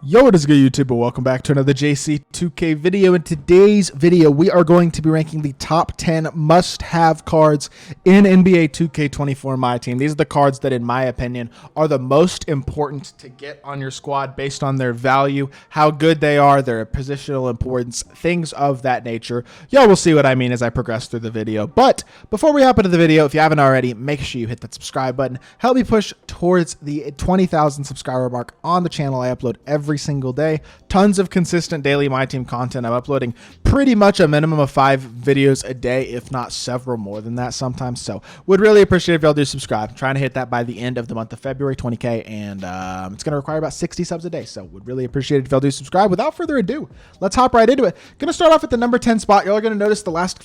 Yo, what is good, YouTube, and welcome back to another JC2K video. In today's video, we are going to be ranking the top 10 must-have cards in NBA 2K24 MyTEAM. These are the cards that, in my opinion, are the most important to get on your squad based on their value, how good they are, their positional importance, things of that nature. Y'all will see what I mean as I progress through the video. But before we hop into the video, if you haven't already, make sure you hit that subscribe button. Help me push towards the 20,000 subscriber mark on the channel. I upload every single day. Tons of consistent daily MyTEAM content. I'm uploading pretty much a minimum of 5 videos a day, if not several more than that sometimes. So would really appreciate if y'all do subscribe. I'm trying to hit that by the end of the month of February, 20K, and it's going to require about 60 subs a day. So would really appreciate it if y'all do subscribe. Without further ado, let's hop right into it. Going to start off at the number 10 spot. Y'all are going to notice the last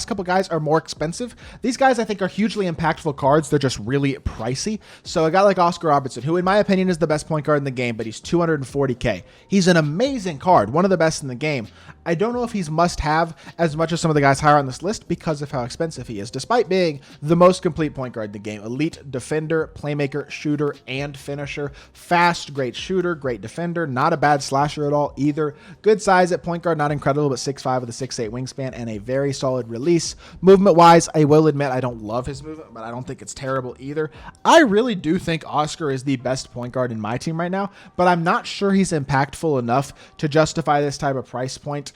couple guys are more expensive. These guys I think are hugely impactful cards. They're just really pricey. So a guy like Oscar Robertson, who in my opinion is the best point guard in the game, but he's 240K. He's an amazing card, one of the best in the game. I don't know if he's must-have as much as some of the guys higher on this list because of how expensive he is, despite being the most complete point guard in the game. Elite defender, playmaker, shooter, and finisher. Fast, great shooter, great defender, not a bad slasher at all either. Good size at point guard, not incredible, but 6'5" with a 6'8" wingspan and a very solid release. Movement-wise, I will admit I don't love his movement, but I don't think it's terrible either. I really do think Oscar is the best point guard in my team right now, but I'm not sure he's impactful enough to justify this type of price point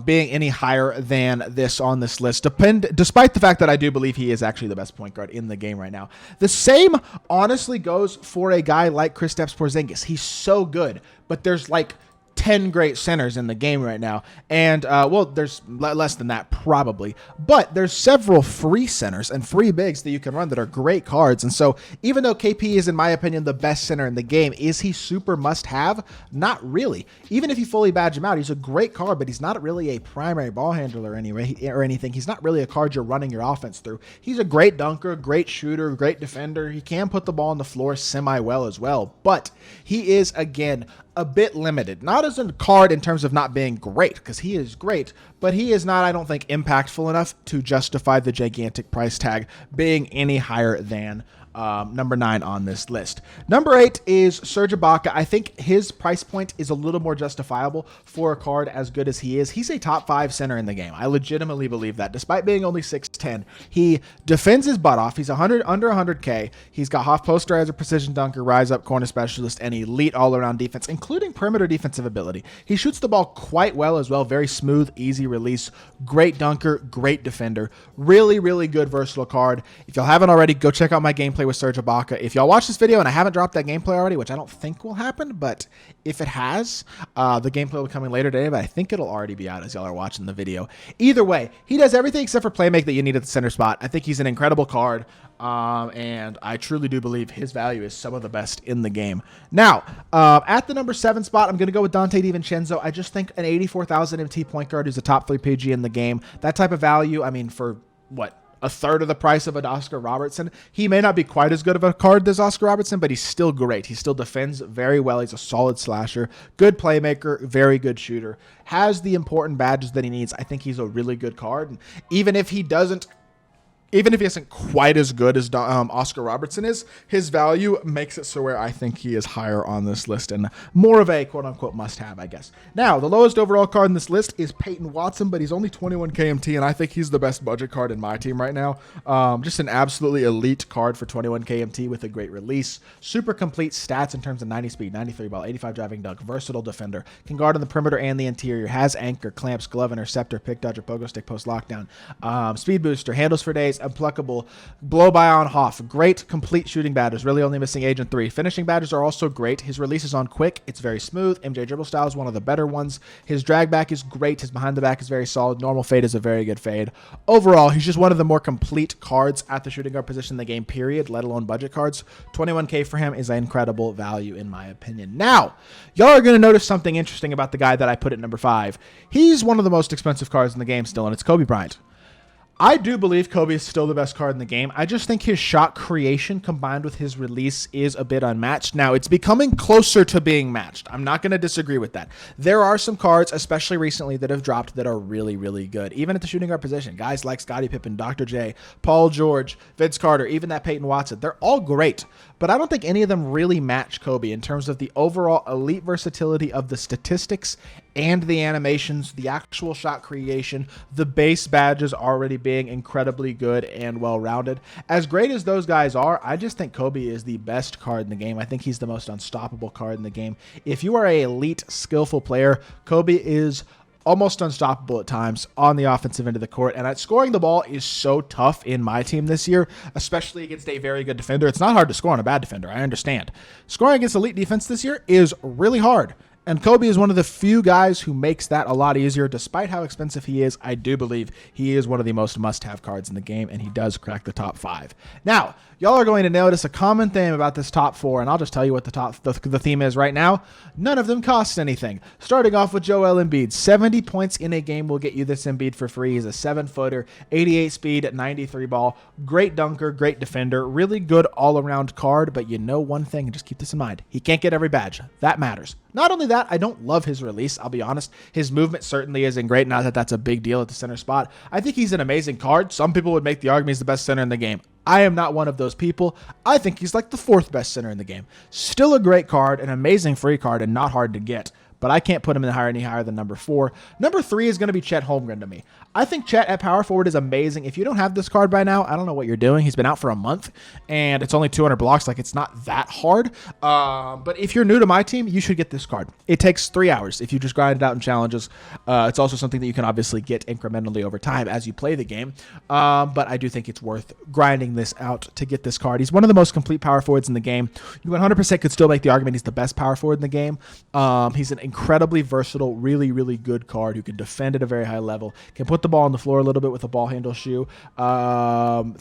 being any higher than this on this list, despite the fact that I do believe he is actually the best point guard in the game right now. The same honestly goes for a guy like Kristaps Porzingis. He's so good, but there's like 10 great centers in the game right now. And, well, there's less than that probably, but there's several free centers and free bigs that you can run that are great cards. And so even though KP is, in my opinion, the best center in the game, is he super must have? Not really. Even if you fully badge him out, he's a great card, but he's not really a primary ball handler or anything. He's not really a card you're running your offense through. He's a great dunker, great shooter, great defender. He can put the ball on the floor semi-well as well, but he is, again, a bit limited. Not as a card in terms of not being great, because he is great, but he is not, I don't think, impactful enough to justify the gigantic price tag being any higher than number 9 on this list. Number 8 is Serge Ibaka. I think his price point is a little more justifiable for a card as good as he is. He's a top 5 center in the game. I legitimately believe that. Despite being only 6'10", he defends his butt off. He's under 100K. He's got Hoff poster as a precision dunker, rise up corner specialist, and elite all-around defense, including perimeter defensive ability. He shoots the ball quite well as well. Very smooth, easy release. Great dunker, great defender. Really, really good versatile card. If y'all haven't already, go check out my gameplay with Serge Ibaka. If y'all watch this video and I haven't dropped that gameplay already, which I don't think will happen, but if it has, the gameplay will be coming later today, but I think it'll already be out as y'all are watching the video. Either way, he does everything except for playmake that you need at the center spot. I think he's an incredible card, and I truly do believe his value is some of the best in the game. Now, at the number 7 spot, I'm going to go with Dante DiVincenzo. I just think an 84,000 MT point guard who's a top 3 PG in the game, that type of value, I mean, for what? A third of the price of an Oscar Robertson. He may not be quite as good of a card as Oscar Robertson, but he's still great. He still defends very well. He's a solid slasher, good playmaker, very good shooter, has the important badges that he needs. I think he's a really good card. And even if he isn't quite as good as Oscar Robertson is, his value makes it so where I think he is higher on this list and more of a quote-unquote must-have, I guess. Now, the lowest overall card in this list is Peyton Watson, but he's only 21 KMT, and I think he's the best budget card in my team right now. Just an absolutely elite card for 21 KMT with a great release. Super complete stats in terms of 90 speed, 93 ball, 85 driving dunk, versatile defender, can guard on the perimeter and the interior, has anchor, clamps, glove, interceptor, pick dodger, pogo stick, post lockdown, speed booster, handles for days, unpluckable, blow by on Hoff, great complete shooting badges, really only missing Agent 3. Finishing badges are also great. His release is on quick, it's very smooth. MJ dribble style is one of the better ones. His drag back is great. His behind the back is very solid. Normal fade is a very good fade. Overall, he's just one of the more complete cards at the shooting guard position in the game, period, let alone budget cards. 21K for him is an incredible value in my opinion. Now, y'all are going to notice something interesting about the guy that I put at number 5. He's one of the most expensive cards in the game still, and it's Kobe Bryant. I do believe Kobe is still the best card in the game. I just think his shot creation combined with his release is a bit unmatched. Now, it's becoming closer to being matched. I'm not going to disagree with that. There are some cards, especially recently, that have dropped that are really, really good. Even at the shooting guard position, guys like Scottie Pippen, Dr. J, Paul George, Vince Carter, even that Peyton Watson, they're all great. but I don't think any of them really match Kobe in terms of the overall elite versatility of the statistics and the animations, the actual shot creation, the base badges already being incredibly good and well-rounded. As great as those guys are, I just think Kobe is the best card in the game. I think he's the most unstoppable card in the game. If you are an elite, skillful player, Kobe is almost unstoppable at times on the offensive end of the court. And scoring the ball is so tough in my team this year, especially against a very good defender. It's not hard to score on a bad defender, I understand. Scoring against elite defense this year is really hard. And Kobe is one of the few guys who makes that a lot easier. Despite how expensive he is, I do believe he is one of the most must-have cards in the game, and he does crack the top 5. Now, y'all are going to notice a common theme about this top 4, and I'll just tell you what the theme is right now. None of them cost anything. Starting off with Joel Embiid. 70 points in a game will get you this Embiid for free. He's a 7-footer, 88 speed, 93 ball. Great dunker, great defender, really good all-around card, but you know one thing, and just keep this in mind. He can't get every badge. That matters. Not only that, I don't love his release, I'll be honest. His movement certainly isn't great, not that that's a big deal at the center spot. I think he's an amazing card. Some people would make the argument he's the best center in the game. I am not one of those people. I think he's like the 4th best center in the game. Still a great card, an amazing free card, and not hard to get. But I can't put him any higher than number 4. Number 3 is going to be Chet Holmgren to me. I think Chet at power forward is amazing. If you don't have this card by now, I don't know what you're doing. He's been out for a month, and it's only 200 blocks. Like, it's not that hard. But if you're new to my team, you should get this card. It takes 3 hours if you just grind it out in challenges. It's also something that you can obviously get incrementally over time as you play the game. But I do think it's worth grinding this out to get this card. He's one of the most complete power forwards in the game. You 100% could still make the argument he's the best power forward in the game. He's an incredibly versatile, really, really good card who can defend at a very high level, can put the ball on the floor a little bit with a ball handle shoe,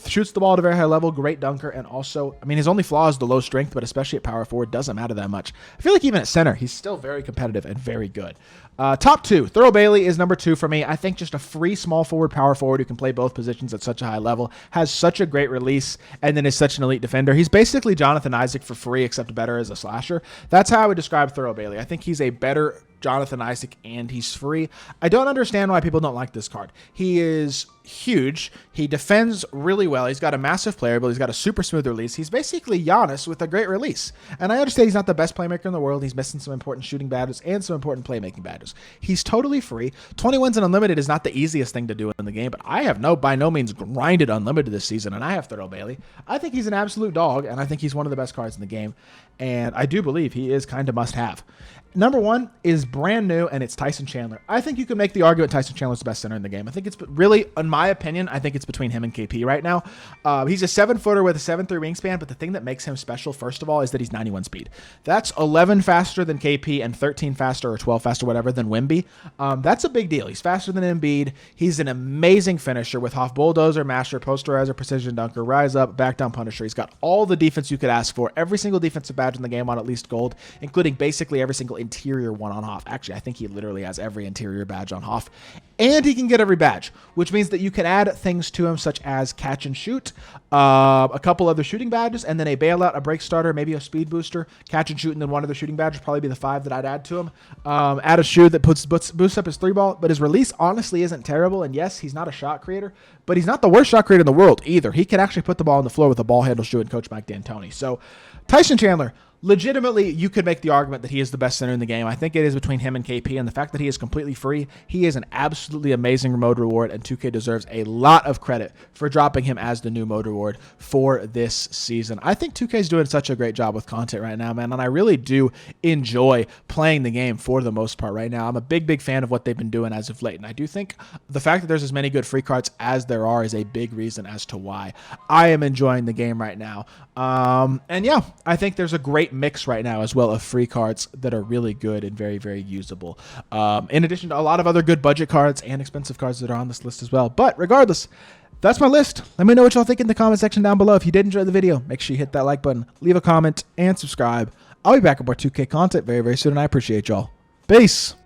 shoots the ball at a very high level, great dunker, and also, I mean, his only flaw is the low strength, but especially at power forward, doesn't matter that much. I feel like even at center, he's still very competitive and very good. Top 2, Thurl Bailey is number 2 for me. I think just a free small forward, power forward who can play both positions at such a high level, has such a great release, and then is such an elite defender. He's basically Jonathan Isaac for free, except better as a slasher. That's how I would describe Thurl Bailey. I think he's a better Jonathan Isaac, and he's free. I don't understand why people don't like this card. He is huge. He defends really well. He's got a massive player, but he's got a super smooth release. He's basically Giannis with a great release. And I understand he's not the best playmaker in the world. He's missing some important shooting badges and some important playmaking badges. He's totally free. 20 wins and unlimited is not the easiest thing to do in the game, but I have by no means grinded unlimited this season, and I have Thurl Bailey. I think he's an absolute dog, and I think he's one of the best cards in the game. And I do believe he is kind of must-have. Number 1 is brand new, and it's Tyson Chandler. I think you can make the argument Tyson Chandler's the best center in the game. I think it's really, in my opinion, I think it's between him and KP right now. He's a 7-footer with a 7'3" wingspan, but the thing that makes him special, first of all, is that he's 91 speed. That's 11 faster than KP and 13 faster or 12 faster, whatever, than Wemby. That's a big deal. He's faster than Embiid. He's an amazing finisher with Hoff bulldozer, master, posterizer, precision dunker, rise up, back down punisher. He's got all the defense you could ask for. Every single defensive badge in the game on at least gold, including basically every single interior one on Hoff. Actually, I think he literally has every interior badge on Hoff. And he can get every badge, which means that you can add things to him such as catch and shoot, a couple other shooting badges, and then a bailout, a break starter, maybe a speed booster, catch and shoot, and then one other shooting badge would probably be the 5 that I'd add to him. Add a shoe that boosts up his 3-ball, but his release honestly isn't terrible. And yes, he's not a shot creator, but he's not the worst shot creator in the world either. He can actually put the ball on the floor with a ball handle shoe and Coach Mike D'Antoni. So Tyson Chandler, legitimately, you could make the argument that he is the best center in the game. I think it is between him and KP, and the fact that he is completely free, he is an absolutely amazing mode reward, and 2K deserves a lot of credit for dropping him as the new mode reward for this season. I think 2K is doing such a great job with content right now, man, and I really do enjoy playing the game for the most part right now. I'm a big fan of what they've been doing as of late, and I do think the fact that there's as many good free cards as there are is a big reason as to why I am enjoying the game right now. And yeah, I think there's a great mix right now as well of free cards that are really good and very usable, in addition to a lot of other good budget cards and expensive cards that are on this list as well. But regardless, that's my list. Let me know what y'all think in the comment section down below. If you did enjoy the video, make sure you hit that like button, leave a comment, and subscribe. I'll be back with more 2K content very soon, and I appreciate y'all. Peace.